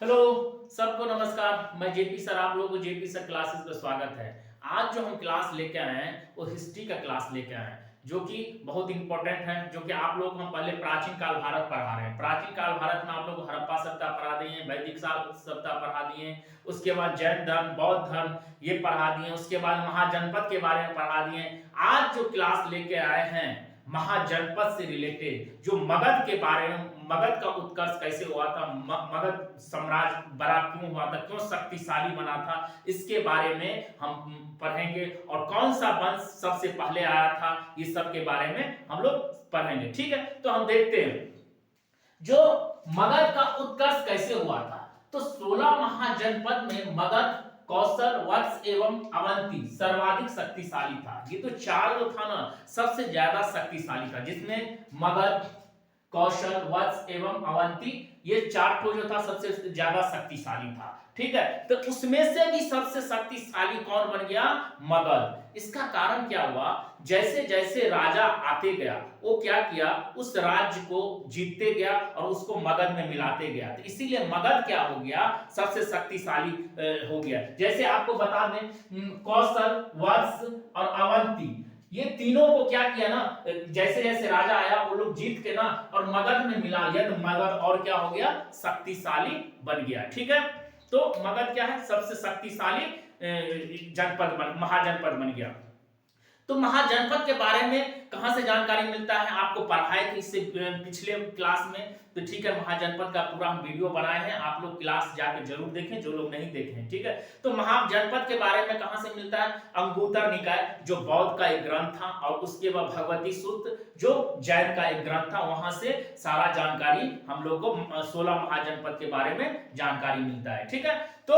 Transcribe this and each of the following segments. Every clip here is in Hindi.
हेलो, सबको नमस्कार। मैं जेपी सर, आप लोगों को जेपी सर क्लासेस में स्वागत है। आज जो हम क्लास लेके आए हैं वो हिस्ट्री का क्लास लेके आए हैं, जो कि बहुत इंपॉर्टेंट है। जो कि आप लोग को हम पहले प्राचीन काल भारत पढ़ा रहे हैं। प्राचीन काल भारत में आप लोग को हड़प्पा सभ्यता पढ़ा दिए, वैदिक सभ्यता पढ़ा दिए, उसके बाद जैन धर्म, बौद्ध धर्म ये पढ़ा दिए, उसके बाद महाजनपद के बारे में पढ़ा दिए। आज जो क्लास लेके आए हैं महाजनपद से रिलेटेड, जो मगध के बारे में, मगध का उत्कर्ष कैसे हुआ था, मगध साम्राज्य बड़ा क्यों हुआ था, क्यों शक्तिशाली बना था, इसके बारे में हम पढ़ेंगे। और कौन सा वंश सबसे पहले आया था, ये सब के बारे में हम लोग पढ़ेंगे। ठीक है, तो हम देखते हैं जो मगध का उत्कर्ष कैसे हुआ था। तो 16 महाजनपद में मगध, कौशल, वत्स एवं अवंती सर्वाधिक शक्तिशाली था। ये तो चार जो था ना, सबसे ज्यादा शक्तिशाली था, जिसमें मगध, कौशल, वत्स एवं अवंती ये चार ठो जो था सबसे ज्यादा शक्तिशाली था। ठीक है, तो उसमें से भी सबसे शक्तिशाली कौन बन गया? मगध। इसका कारण क्या हुआ? जैसे जैसे राजा आते गया, वो क्या किया, उस राज्य को जीतते गया और उसको मगध में मिलाते गया। तो इसीलिए मगध क्या हो गया, सबसे शक्तिशाली हो गया। जैसे आपको बता दें, कौशल, वत्स और अवंती ये तीनों को क्या किया ना, जैसे जैसे राजा आया वो लोग जीत के ना और मगध में मिला लिया, तो मगध और क्या हो गया, शक्तिशाली बन गया। ठीक है, तो मगध क्या है, सबसे शक्तिशाली महाजनपद बन गया। तो महाजनपद के बारे में कहां से जानकारी मिलता है? आपको पढ़ाए थे इससे पिछले क्लास में। तो ठीक है, महाजनपद का पूरा हम वीडियो बनाए हैं, आप लोग क्लास जाके जरूर देखें, जो लोग नहीं देखे हैं। ठीक है, तो महाजनपद के बारे में कहां से मिलता है? अंगुत्तर निकाय, जो बौद्ध का एक ग्रंथ था, और उसके बाद भगवती सूत्र, जो जैन का एक ग्रंथ था, वहां से सारा जानकारी हम लोग को 16 महाजनपद के बारे में जानकारी मिलता है। ठीक है, तो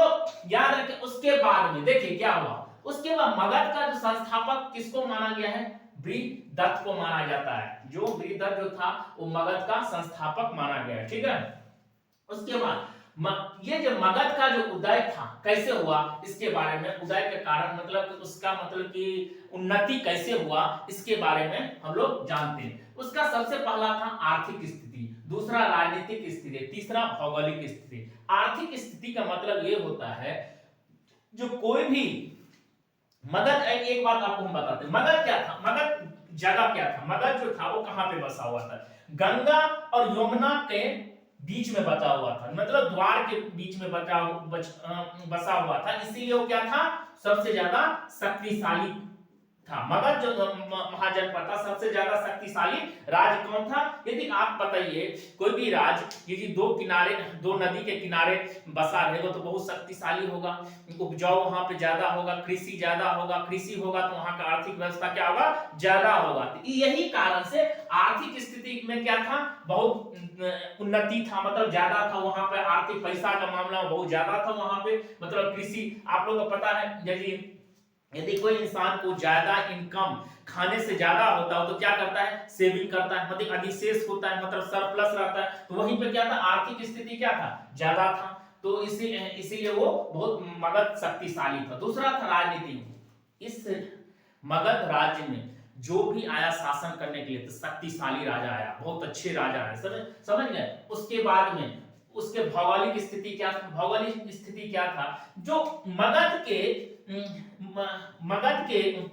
याद रखें, उसके बाद में देखिए क्या हुआ। उसके बाद मगध का जो संस्थापक किसको माना गया है? बृहदत्त को माना जाता है। जो बृहदत्त जो था वो मगध का संस्थापक माना गया है। ठीक है, उसके बाद ये जो मगध का जो उदय था कैसे हुआ, इसके बारे में, उदय के कारण मतलब उसका मतलब कि उन्नति कैसे हुआ, इसके बारे में हम लोग जानते हैं। उसका सबसे पहला था आर्थिक स्थिति, दूसरा राजनीतिक स्थिति, तीसरा भौगोलिक स्थिति। आर्थिक स्थिति का मतलब ये होता है, जो कोई भी मगध, एक बात आपको हम बताते हैं, मगध क्या था, मगध जगह क्या था, मगध जो था वो कहां पे बसा हुआ था? गंगा और यमुना के बीच में बसा हुआ था, मतलब द्वार के बीच में बसा हुआ था। इसीलिए वो क्या था, सबसे ज्यादा शक्तिशाली था। मगध जो महाजनपद था, सबसे ज्यादा शक्तिशाली राज्य कौन था? यदि आप बताइए, कोई भी राज्य यदि दो किनारे, दो नदी के किनारे बसा रहेगा तो बहुत शक्तिशाली होगा, उपजाऊ वहां पे ज्यादा होगा, कृषि ज्यादा होगा, कृषि होगा तो वहां का आर्थिक व्यवस्था क्या होगा, ज्यादा होगा। तो यही कारण से आर्थिक स्थिति में क्या था, बहुत उन्नति था, मतलब ज्यादा था वहां पे। आर्थिक पैसा का मामला बहुत ज्यादा था वहां पे, मतलब कृषि। आप लोगों को पता है, यदि कोई इंसान को ज्यादा इनकम खाने से ज्यादा होता हो तो क्या करता है, सेविंग करता है, मतलब अधिशेष होता है, मतलब सरप्लस रहता है। तो वहीं पे क्या था, आर्थिक स्थिति क्या था, ज्यादा था। तो इसीलिए वो बहुत मगध शक्तिशाली था। दूसरा था राजनीति। इस मगध राज्य में जो भी आया शासन करने के लिए, तो शक्तिशाली राजा आया, बहुत अच्छे राजा आए, समझ गए। उसके बाद में उसके भौगोलिक स्थिति क्या था? भौगोलिक स्थिति क्या था, जो मगध के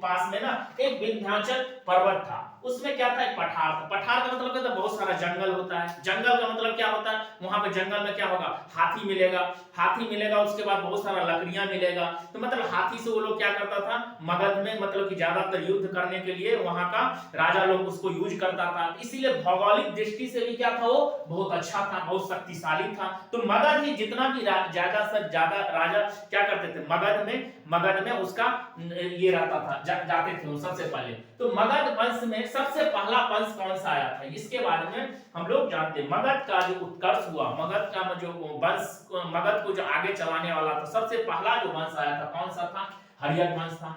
पास में ना एक विंध्याचल पर्वत था, उसमें क्या था, एक पठार था। पठार का मतलब क्या था, बहुत सारा जंगल होता है। जंगल का मतलब क्या होता है, वहां पे जंगल में क्या होगा, हाथी मिलेगा, हाथी मिलेगा, उसके बाद बहुत सारा लकड़ियां मिलेगा। तो मतलब हाथी से वो लोग क्या करता था, मगध में मतलब कि ज्यादातर युद्ध करने के लिए वहां का राजा लोग उसको यूज करता था। इसीलिए भौगोलिक दृष्टि से भी क्या था, वो बहुत अच्छा था, बहुत शक्तिशाली था। तो मगध ही जितना भी ज्यादा से ज्यादा राजा क्या करते थे, मगध में उसका ये रहता था, जाते थे वो सबसे पहले। तो मगध वंश में सबसे पहला वंश कौन सा आया था, इसके बारे में हम लोग जानते हैं। मगध का जो उत्कर्ष हुआ, मगध का जो वंश, मगध को जो आगे चलाने वाला था, सबसे पहला जो वंश आया था कौन सा था, हर्यक वंश था।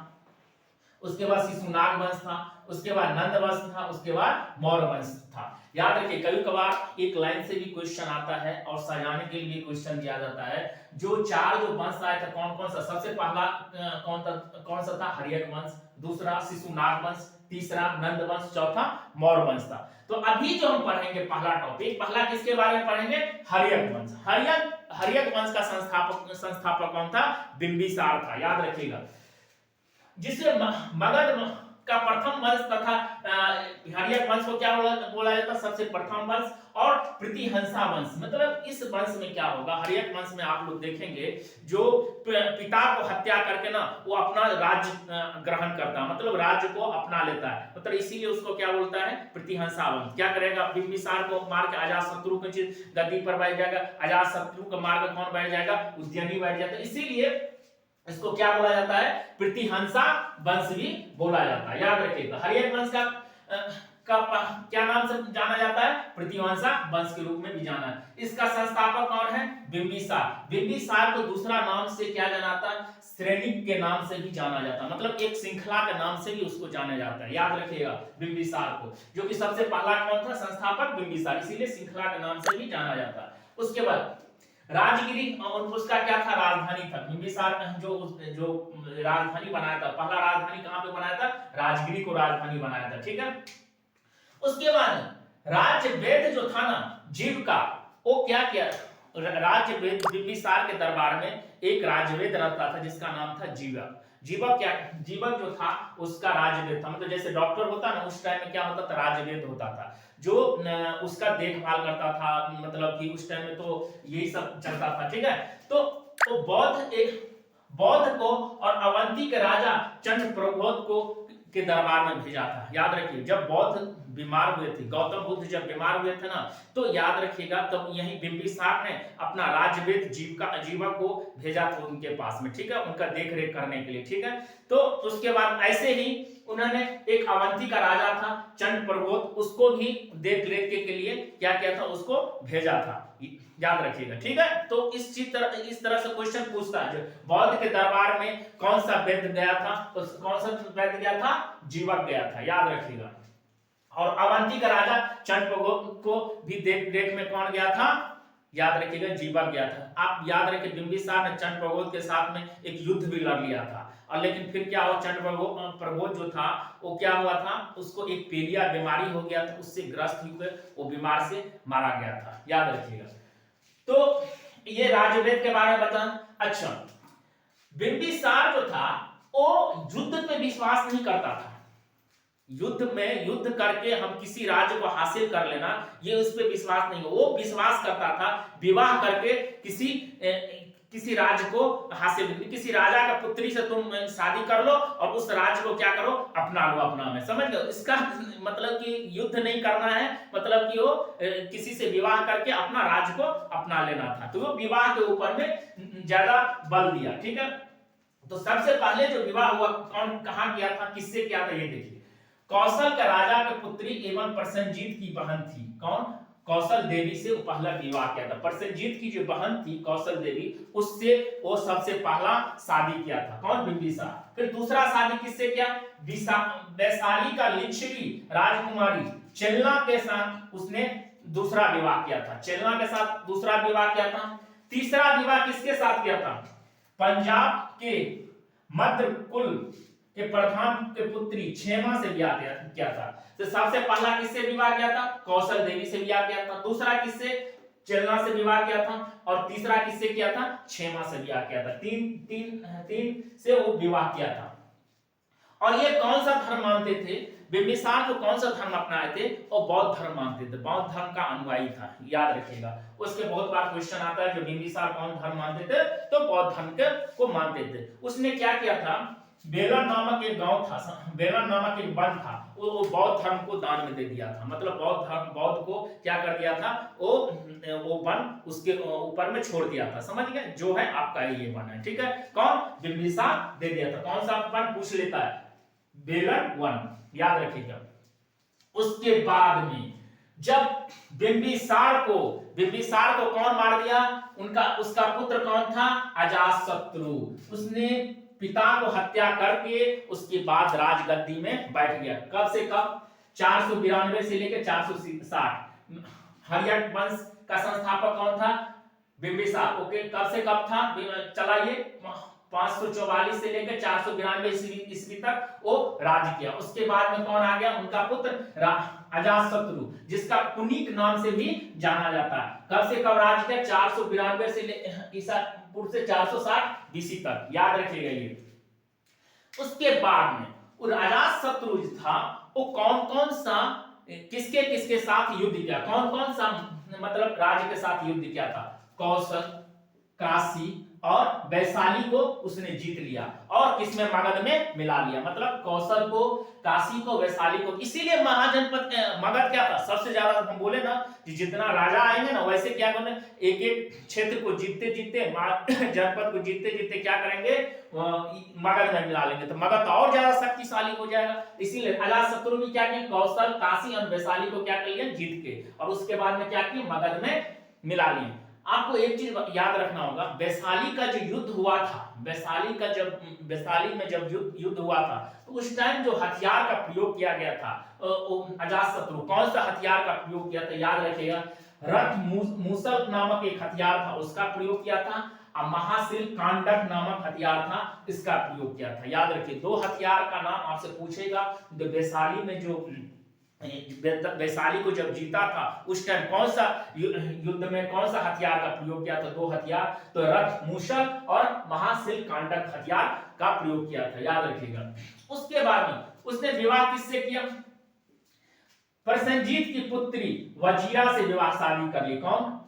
उसके बाद शिशुनाग वंश था, उसके बाद नंद वंश था, उसके बाद मौर्य वंश था। याद रखिए, कभी कभार एक लाइन से भी क्वेश्चन आता है और सजाने के लिए क्वेश्चन दिया जाता है। जो चार जो वंश आए थे कौन कौन सा, सबसे पहला कौन सा था, हर्यक वंश, दूसरा शिशुनाग वंश, तीसरा नंद वंश, चौथा मौर्य वंश था। तो अभी जो हम पढ़ेंगे पहला टॉपिक, पहला किसके बारे में पढ़ेंगे? हर्यक वंश। हर्यक वंश का संस्थापक कौन था? बिंबिसार था, याद रखिएगा। जिसे मगध का प्रथम वंश तथा हर्यक वंश को क्या बोला जाता? सबसे प्रथम वंश। और प्रतिहंसा वंश, मतलब इस वंश में क्या होगा, हर्यक वंश में आप लोग देखेंगे जो पिता को हत्या करके ना वो अपना राज्य ग्रहण करता है, मतलब राज्य को अपना लेता है, मतलब इसीलिए उसको क्या बोलता है? प्रतिहंसा वंश। क्या करेगा? बिंबिसार को मार के अजातशत्रु को गद्दी पर बैठ जाएगा, अजातशत्रु को मार के कौन बैठ जाएगा? उद्यमी बैठ जाता है, इसीलिए इसको क्या बोला जाता है? प्रतिहंसा वंश भी बोला जाता है, याद रखिएगा। हर्यक वंश का क्या नाम से जाना जाता है? प्रतिहंसा वंश के रूप में भी जाना है। इसका संस्थापक कौन है? बिंबिसार। बिंबिसार को दूसरा नाम से क्या जाना जाता है? श्रेणिक के नाम से भी जाना जाता है, मतलब एक श्रृंखला के नाम से भी उसको जाना जाता है, याद रखिएगा बिंबिसार को, जो कि सबसे पहला कौन था? संस्थापक बिंबिसार, इसीलिए श्रृंखला के नाम से भी जाना जाता है। उसके बाद राजगिरी, उसका क्या था? राजधानी था। बिंबिसार जो राजधानी बनाया था, पहला राजधानी कहां पे बनाया था? राजगिरी को राजधानी बनाया था, ठीक है। उसके बाद राज्यवेद जो था ना, जीव का, वो क्या किया? राज्यवेद, बिंबिसार के दरबार में एक राज्यवेद रहता था जिसका नाम था जीवक। जीवक जो था उसका राज्यवेद था, मतलब जैसे डॉक्टर होता ना उस टाइम में क्या होता था? राज्यवेद होता था, जो उसका देखभाल करता था, मतलब कि उस टाइम में तो यही सब चलता था, ठीक है। तो बौद्ध को और अवंती के राजा चंद्र प्रबोध को के दरबार में भेजा था, याद रखिए। जब बौद्ध बीमार हुए थे, गौतम बुद्ध जब बीमार हुए थे ना, तो याद रखिएगा तब यही बिंबिसार ने अपना राज्यवेद जीवक को भेजा था उनके पास में, ठीक है, उनका देख रेख करने के लिए, ठीक है। तो उसके बाद ऐसे ही उन्होंने एक अवंती का राजा था चंद्र प्रबोध, उसको भी देख रेख के लिए क्या किया था? उसको भेजा था, याद रखिएगा, ठीक है। तो इस तरह से क्वेश्चन पूछता है, जो बौद्ध के दरबार में कौन सा वैद्य गया था? तो कौन सा वैद्य गया था? जीवक गया था, याद रखिएगा। और अवंती का राजा चंद्र प्रबोध को भी देख में कौन गया था? याद रखिएगा, जीवक गया था। आप याद रखिए बिंबिसार ने चंद्र प्रबोध के साथ में एक युद्ध भी लड़ लिया था, और लेकिन फिर क्या हुआ? चंद्र प्रबोध जो था वो क्या हुआ था? उसको एक पीलिया बीमारी हो गया था, उससे ग्रस्त होकर वो बीमार से मारा गया था, याद रखिएगा। तो ये राज्यवेद के बारे में बता। अच्छा, बिंबिसार जो था वो युद्ध पे विश्वास नहीं करता था। युद्ध में युद्ध करके हम किसी राज्य को हासिल कर लेना, ये उस पर विश्वास नहीं। वो विश्वास करता था विवाह करके किसी राज्य को हासिल, किसी राजा का पुत्री से तुम शादी कर लो और उस राज्य को क्या करो? अपना लो अपना में, समझ गए? इसका मतलब कि युद्ध नहीं करना है, मतलब कि वो किसी से विवाह करके अपना राज्य को अपना लेना था, तो वो विवाह के ऊपर में ज्यादा बल दिया, ठीक है। तो सबसे पहले जो विवाह हुआ कौन कहां किया था, किससे किया था? ये देखिए, कौशल का राजा की पुत्री एवं प्रसेनजीत की बहन थी। कौन? कौशल देवी से पहला विवाह किया था। प्रसेनजीत की जो बहन थी कौशल देवी, उससे वो सबसे पहला शादी किया था। कौन? बिंबिसार। फिर दूसरा शादी किससे किया? वैशाली का लिच्छवी राजकुमारी चेलना के साथ उसने दूसरा विवाह किया था। चेलना के साथ दूसरा विवाह किया था। तीसरा विवाह किसके साथ किया था? पंजाब के मध्य कुल के प्रधान के पुत्री क्षेमा से विवाह किया था। तो सबसे पहला किससे विवाह किया था? कौशल देवी से विवाह किया था। दूसरा किससे? चेलना से विवाह किया था। और तीसरा किससे किया था? क्षेमा से विवाह किया था। तीन से वो विवाह किया था। और ये कौन सा धर्म मानते थे? बिंबिसार जो कौन सा धर्म अपनाए थे? और बौद्ध धर्म मानते थे, बौद्ध धर्म का अनुयायी था, याद रखिएगा। उसके बहुत बार क्वेश्चन आता है, जो बिंबिसार कौन धर्म मानते थे? तो बौद्ध धर्म को मानते थे। उसने क्या किया था? बेलन नामक एक गांव था, बेलन नामक एक वन था, वो बौद्ध धर्म को दान में दे दिया था। मतलब बौद्ध को क्या कर दिया था? वो वन उसके ऊपर में छोड़ दिया था, समझ गए? जो है आपका ये वन है, ठीक है। कौन? बिंबिसार दे दिया था। कौन सा वन पूछ लेता है? बेलन वन, याद रखिएगा। उसके बाद में जब बिंबिसार को कौन मार दिया? उसका पुत्र कौन था? अजातशत्रु। उसने पिता को हत्या करके उसके बाद राजगद्दी में बैठ गया। कब से कब? 492 से लेकर 460। हर्यक वंश का संस्थापक कौन था? बिंबिसार। ओके, कब से कब था? चला ये 544 से लेकर 492 ईस्वी तक वो राज्य किया। उसके बाद में कौन आ गया, उनका पुत्र अजातशत्रु, जिसका पुनीक नाम से भी जाना जाता है। कब से कब राज्य किया, 492 से ईसा पूर्व से 460 बीसी तक, याद रखिएगा ये। उसके बाद में अजातशत्रु था वो कौन कौन सा किसके किसके साथ युद्ध किया, कौन कौन सा मतलब राज्य के साथ युद्ध किया था, कौशल, काशी और वैशाली को उसने जीत लिया और किसमें मगध में मिला लिया, मतलब कौशल को, काशी को, वैशाली को। इसीलिए महाजनपद मगध क्या था, सबसे ज्यादा हम बोले ना कि जितना राजा आएंगे ना वैसे क्या करेंगे, एक एक क्षेत्र को जीतते जीतते जनपद को जीतते जीतते क्या करेंगे, मगध में मिला लेंगे, तो मगध और ज्यादा शक्तिशाली हो जाएगा। इसीलिए अजातशत्रु ने क्या किया, कौशल, काशी और वैशाली को क्या कर लिया, जीत के, और उसके बाद में क्या किया, मगध में मिला लिए। आपको एक चीज याद रखना होगा, वैशाली का जो युद्ध हुआ था, वैशाली में जब युद्ध हुआ था तो उस टाइम जो हथियार का प्रयोग किया गया था, अजातशत्रु कौन सा हथियार का प्रयोग किया था, याद रखिएगा, रथ मूसल नामक एक हथियार था उसका प्रयोग किया था, और महाशिल कांडक नामक हथियार था इसका प्रयोग किया था। याद रखिए, दो हथियार का नाम आपसे पूछेगा। तो वैशाली में जो वैशाली को जब जीता था उस टाइम कौन सा युद्ध में कौन सा हथियार का प्रयोग किया था, दो हथियार, तो रथ मूसल और महाशिल कांडक हथियार का प्रयोग किया था, याद रखिएगा। उसके बाद में उसने विवाह किससे किया, प्रसेनजीत की पुत्री वजीरा से विवाह शादी कर ली, कौन,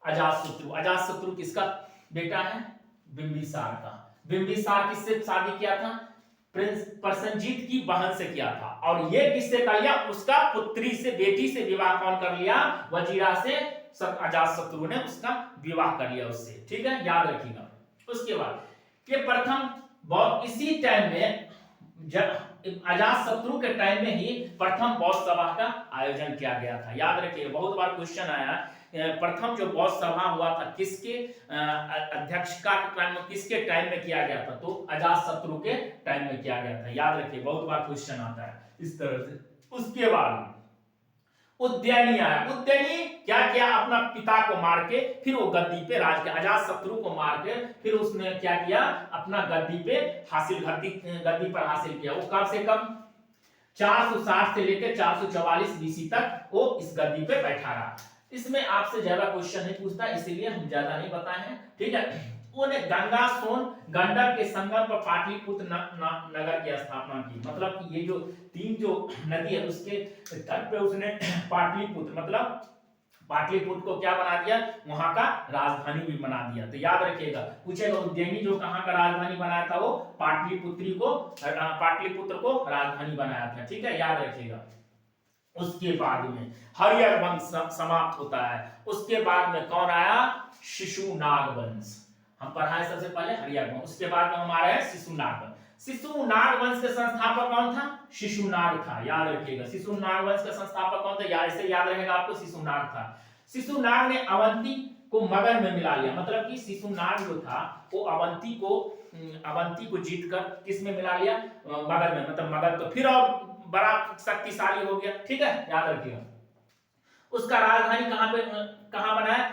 अजातशत्रु। अजातशत्रु किसका बेटा है, बिंबिसार का। बिंबिसार किससे शादी किया था, प्रसेनजीत की बहन से किया था, और ये किससे कर लिया, उसका पुत्री से, बेटी से विवाह कौन कर लिया, वजीरा से अजातशत्रु ने उसका विवाह कर लिया उससे, ठीक है, याद रखिएगा। उसके बाद ये प्रथम इसी टाइम में अजातशत्रु के टाइम में ही प्रथम बौद्ध सभा का आयोजन किया गया था, याद रखिएगा, बहुत बार क्वेश्चन आया। प्रथम जो बौद्ध सभा हुआ था किसके अध्यक्षता के टाइम में, किसके टाइम में किया गया था, तो अजातशत्रु के टाइम में किया गया था, याद रखिए, बहुत बार क्वेश्चन आता है इस तरह से। उसके बाद उद्यनी आया। उद्यनी क्या किया, अपना पिता को मार के फिर वो गद्दी पे राज किया, अजातशत्रु को मार के फिर उसने क्या किया, अपना गद्दी पर हासिल किया। वो कब से कब, 460 से लेकर 444 बीसी तक वो इस गद्दी पे बैठा रहा। इसमें आपसे ज्यादा क्वेश्चन नहीं पूछता, इसीलिए हम ज्यादा नहीं बताए हैं, ठीक है। उन्होंने गंगा, सोन, गंडक के संगम पर पाटलिपुत्र नगर की स्थापना की, मतलब कि ये जो तीन जो नदी है उसके तट पे उसने पाटलिपुत्र मतलब पाटलिपुत्र को क्या बना दिया, वहां का राजधानी भी बना दिया। तो याद रखिएगा, पूछेगा उज्जैनी जो कहां का राजधानी बनाया था, वो पाटलिपुत्र को राजधानी बनाया था, ठीक है, याद रखिएगा। उसके बाद में हरियर वंश समाप्त होता है। उसके बाद में कौन आया, शिशुनाग वंश, हम पढ़ाए सबसे पहले हरियर वंश, उसके बाद में हमारा है शिशुनाग वंश। शिशुनाग वंश के संस्थापक कौन था, शिशुनाग था, याद रखिएगा। शिशुनाग वंश का संस्थापक कौन था, ऐसे याद रहेगा आपको, शिशुनाग था। शिशुनाग ने अवंती को मगध में मिला लिया, मतलब कि शिशुनाग जो था वो अवंती को जीतकर किस में मिला लिया, मगध में, मतलब मगध तो फिर और बड़ा शक्तिशाली हो गया, ठीक है, याद रखिएगा। उसका राजधानी कहां बनाया,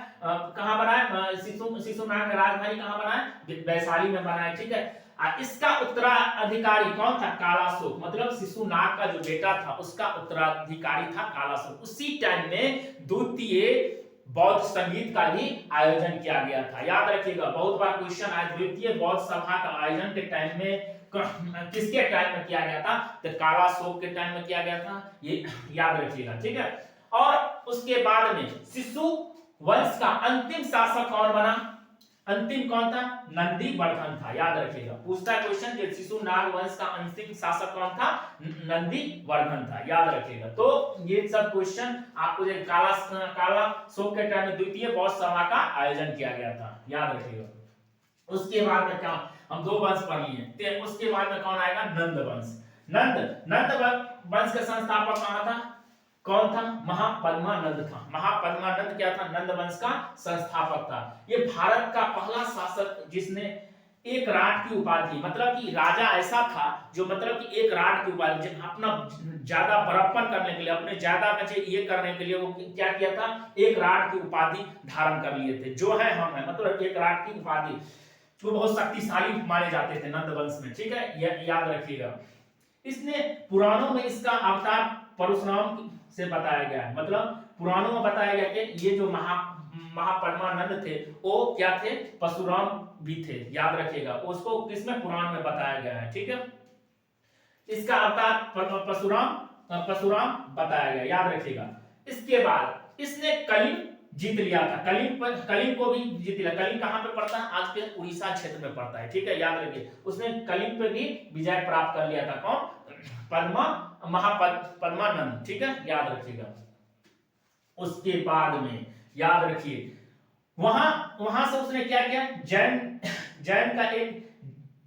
शिशुनाग ने राजधानी कहां बनाया, वैशाली में बनाया, ठीक है। इसका उत्तराधिकारी कौन था, कालाशोक, मतलब शिशुनाग का जो बेटा था उसका उत्तराधिकारी था कालाशोक। उसी टाइम में द्वितीय बौद्ध संगीत का भी आयोजन किया गया था, याद रखिएगा, बहुत बार क्वेश्चन आया, द्वितीय बौद्ध सभा का आयोजन के टाइम में किसके टाइम में किया गया था, तो कालाशोक के टाइम में किया गया था, ये याद रखिएगा, ठीक है। और उसके बाद में शिशु वंश का अंतिम शासक कौन बना, अंतिम कौन था, नंदीवर्धन था, याद रखिएगा। पूछता है क्वेश्चन कि शिशुनाग वंश का अंतिम शासक कौन था, नंदीवर्धन था, याद रखिएगा। तो ये सब क्वेश्चन आपको कालाशोक के टाइम में द्वितीय बौद्ध सभा का आयोजन किया गया था, याद रखिएगा। उसके बाद में क्या, हम दो वंश पढ़ लिए, उसके बाद में कौन आएगा, नंद वंश। नंद वंश का संस्थापक कौन था, महापद्मानंद था। महापद्मानंद क्या था, नंद वंश का संस्थापक था। ये भारत का पहला शासक जिसने एक राट की उपाधि, मतलब कि राजा ऐसा था जो मतलब कि एक राट की उपाधि, अपना ज्यादा बड़प्पन करने के लिए, अपने ज्यादा ये करने के लिए वो क्या किया था, एक राट की उपाधि धारण कर लिए थे, जो है हम है, मतलब एक राट की उपाधि जो बहुत शक्तिशाली माने जाते थे नंद वंश में, ठीक है, याद रखिएगा। इसने पुराणों में इसका अवतार परशुराम से बताया गया है, मतलब पुराणों में बताया गया कि ये जो महापरमानंद थे वो क्या थे, परशुराम भी थे, याद रखिएगा। उसको किसमें, पुराण में बताया गया है, ठीक है। इसका अवतार परशुराम बताया गया, याद रखिएगा। इसके बाद इसने कलिंग जीत लिया था, कलिंग को भी जीत लिया। कलिंग कहां पे पड़ता है, आज के उड़ीसा क्षेत्र में पड़ता है, ठीक है, याद रखिए। उसने कलिंग पे भी विजय प्राप्त कर लिया था, कौन, पद्मानंद, ठीक है, याद रखिएगा। उसके बाद में याद रखिए वहां से उसने क्या किया, जैन का एक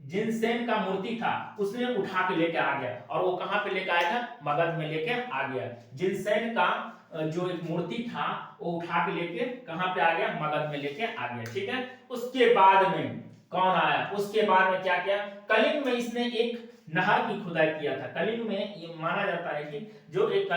जिनसेन का मूर्ति था, उसने उठा के लेके आ गया, और वो कहां पे लेके आया था, मगध में लेके आ गया। जिनसेन का जो एक मूर्ति था वो उठा के लेके कहां पे आ गया, मगध में लेके आ गया, ठीक है। उसके बाद में कौन आया, उसके बाद में क्या किया, कलिंग में इसने एक नहर की खुदाई किया था। कलिंग में ये माना जाता है कि जो एक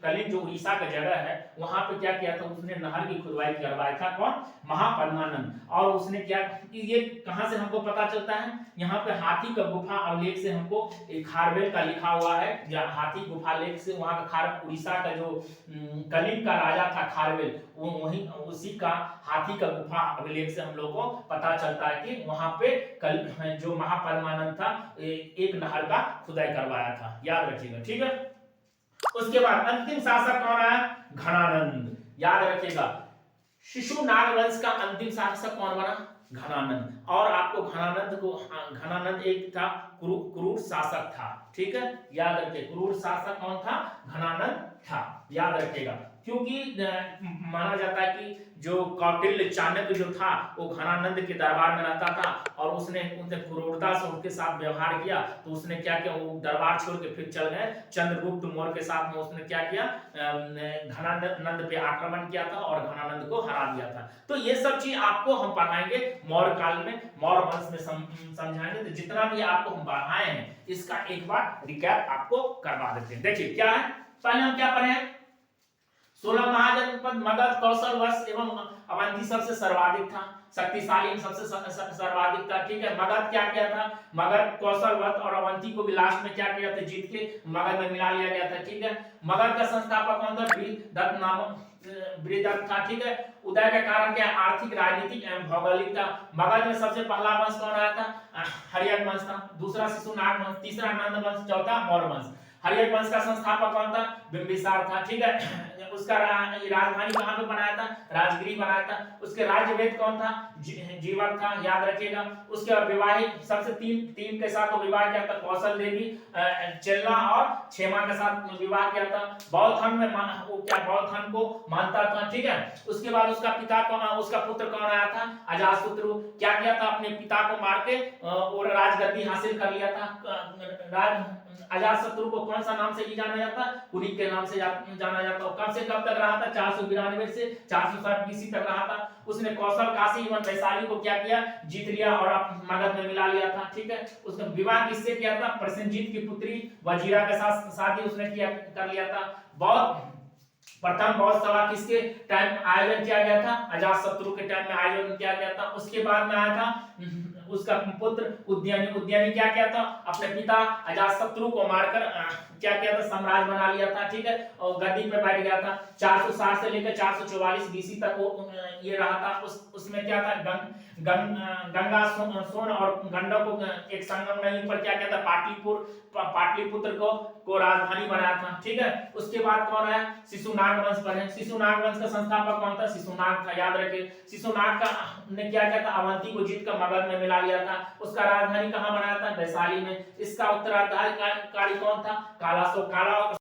कलिंग जो उड़ीसा का जगह है वहां पे क्या किया था, उसने नहर की खुदाई करवाया था, कौन, महापद्मानंद। और उसने क्या, ये कहां से हमको पता चलता है, यहाँ पे हाथी का गुफा अवलेख से हमको खारवेल का लिखा हुआ है, हाथी गुफा लेख से वहां का खार उड़ीसा का जो कलिंग का राजा था खारवेल, वही उसी का हाथी का गुफा अभिलेख से हम लोग को पता चलता है कि वहां पे जो महापद्मानंद था एक नहर का खुदाई करवाया था, याद रखिएगा, ठीक है। उसके बाद अंतिम शासक कौन आया, घनानंद, याद रखिएगा। शिशुनाग वंश का अंतिम शासक कौन बना, घनानंद। और आपको घनानंद एक था क्रूर शासक था, ठीक है, याद रखिए। क्रूर शासक कौन था, घनानंद था, याद रखिएगा। क्योंकि माना जाता है कि जो कौटिल्य चाणक्य जो था वो घनानंद के दरबार में रहता था, और उसने क्रूरता से उनके साथ व्यवहार किया, तो उसने क्या किया, वो दरबार छोड़ के फिर चल गए चंद्रगुप्त मौर्य के साथ में। उसने क्या किया, घनानंद पे आक्रमण किया था और घनानंद को हरा दिया था। तो ये सब चीज आपको हम पढ़ाएंगे मौर्य काल में, मौर्य वंश में समझाएंगे। तो जितना भी आपको हम पढ़ाए हैं इसका एक बार रिकैप आपको करवा देते हैं। देखिए क्या है, पहले हम क्या पढ़े हैं, 16 महाजनपद मगध, कौशल, वश एवं अवंती सबसे सर्वाधिक था, शक्तिशाली सबसे सर्वाधिक था, ठीक है। मगध क्या किया था, मगध, कौशल, वश और अवंती को भी लास्ट में क्या किया था, जीत के मगध में मिला लिया गया था, ठीक है। मगध का संस्थापक कौन था, बृहदत्त नामक बृहदत्त था, ठीक है। उदय का कारण क्या, आर्थिक, राजनीतिक एवं भौगोलिक था। मगध में सबसे पहला वंश कौन आया था, हर्यक वंश था, दूसरा शिशुनाग वंश, तीसरा नंद वंश, चौथा मौर्य वंश। हर्यक वंश का संस्थापक कौन था, बिंबिसार था, ठीक है। उसका राजधानी कहां पे बनाया था, राजगिरी बनाया था। उसके राज्य वेद कौन था, जीवक था, याद रखिएगा। उसके बाद विवाहित सबसे तीन के साथ विवाह किया था, कौशल देवी, चेल्ला और क्षेमा के साथ विवाह किया था। बौद्ध धर्म में वो क्या, बौद्ध धर्म को मानता था, ठीक है। उसके बाद उसका पिता कौन, उसका पुत्र कौन आया था, अजातशत्रु। क्या किया था, अपने पिता को मार के और राजगद्दी हासिल कर लिया था। अजातशत्रु को कौन सा नाम से जाना जाता, कुनिक के नाम से जाना जाता। कब से कब तक रहा था, 492 से 460 बीसी तक रहा था। उसने कौशल, काशी एवं वैशाली को क्या किया, जीत लिया और मगध में मिला लिया था, ठीक है। उसने विवाह किससे किया था, प्रसेनजीत की पुत्री वजीरा के साथ शादी उसने किया कर लिया था। प्रथम बौद्ध सभा किसके टाइम आयोजन किया गया था, अजातशत्रु के टाइम में आयोजन किया गया था। उसके बाद में आया था उसका पुत्र उद्यानी क्या किया था, अपने पिता अजातशत्रु को मारकर क्या किया था, साम्राज्य बना लिया था, ठीक है, और गद्दी पे बैठ गया था। 460 से लेकर 444 बीसी तक वो ये रहा था। उसमें क्या था, गंगा, सोन और गंडक को एक संगम नदी पर क्या किया था, पाटलिपुत्र को राजधानी बनाया था, ठीक है। उसके बाद कौन है, शिशुनाग वंश पर है। शिशुनाग वंश का संस्थापक कौन था, शिशुनाग था, याद रखिए। शिशुनाग का ने क्या किया था, अवंती को जीतकर मगध में मिला लिया था। उसका राजधानी कहां बनाया था, वैशाली में। इसका उत्तराधिकारी कौन था, कालाशोक।